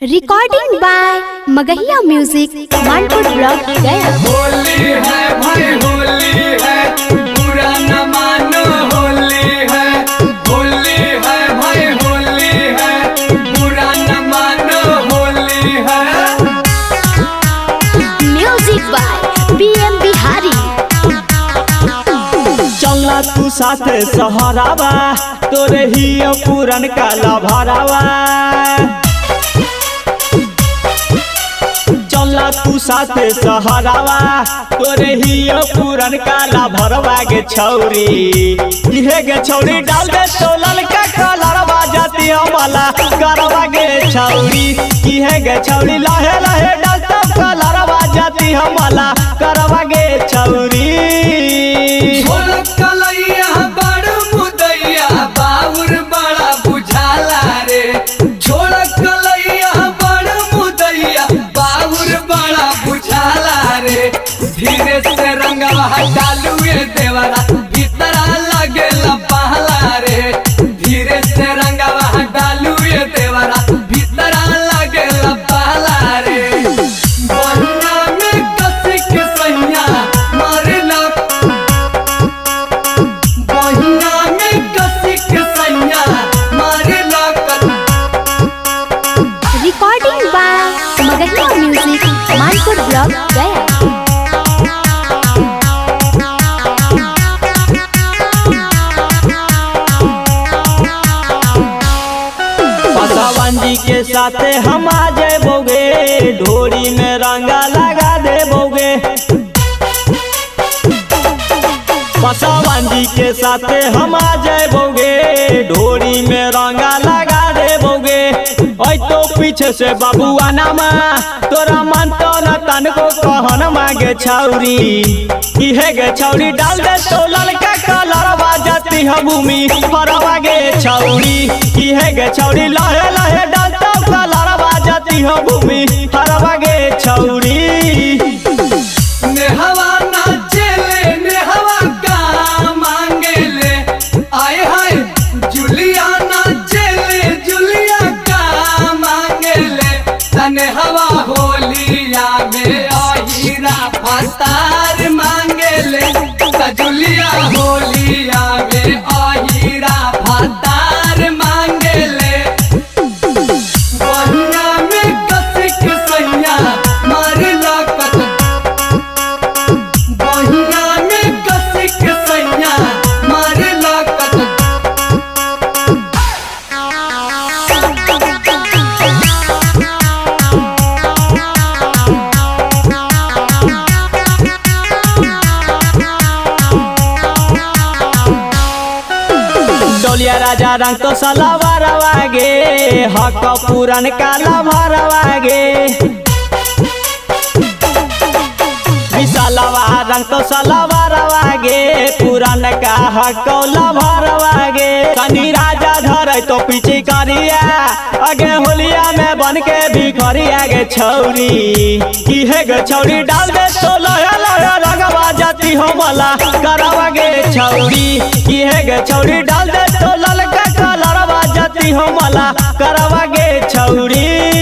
Recording by Magahiya music Manpur block Gaya. Holi है भाई होली है, बुरा न मानो होली है। होली है भाई होली है, बुरा न मानो होली है। Music by BM Bihari. चलना तू साथे सहारावा, तोरे ही पूरन काला भरावा। चलना तू साथे सहारावा, तोरे ही पूरन काला भरवा गे छौरी। इहे गे छौरी डाल दे तो ललका कलरवा जाती हमला करवा गे छौरी। इहे गे छौरी लहे लहे डाल तो कलरवा जाती हमला करवा गे छौरी। कलैया बड़ मुदैया बाउर बड़ा बुझाला रे। छोड़ कलैया बड़ मुदैया बाउर बड़ा बुझाला रे। धीरे से रंगवा डालू ये देवरा, भीतरा लगे पहला रे। धीरे से रंगवा डालू ये देवरा, भीतरा लगे पहला रे। बहिना में कसी के सैया मारेला, बहिना में कसी के सैया मारेला। Recording by Magahiya music Manpur block Gaya. Paswan ji के साथे हम आ जेबोगे, ढोरी में रंगा लगा देबोगे। पसवान जी के साथे हम आ जेबोगे, ढोरी में रंगा लगा देबोगे। ओए तो पीछे से बाबुआ नामा, तोरा मन तो न तन को कहन मांगे छौरी। इहे गे छौरी डाल दे तो ललका कलरवा जाती हम भूमि हरवा गे छौरी। इहे गे छौरी लहे लहे डाल तो कलरवा जाती हम भूमि हरवा गे छौरी। नेहवा नाचेले नेहवा का मांगेले, आए हाय जुलिया नाचेले जुलिया का मांगेले। तने हवा होलिया में आहीरा फतार मांगेले। जुलिया होलिया में आहीरा फतार मांगेले। बहिना में कसी के सैया मारेला कत, बहिना में कसी के सैया मारेला कत। डोलिया राजा रंग तो सलवारवा गे, हक पूरन काला भरवा गे। विशालवा रंग तो सलवारवा गे, पूरन का हक भरवा गे। कनी राजा धरे तो पीछे करिया, अगे होलिया में बन के भिखरिया गे छौरी। इहे गे छौरी डाल दे तो लहे लहे रंगवा जाती हमला करवा गे छौरी। इहे गे छौरी डाल दे तो ललका कलरवा जाती हमला करवा गे छौरी।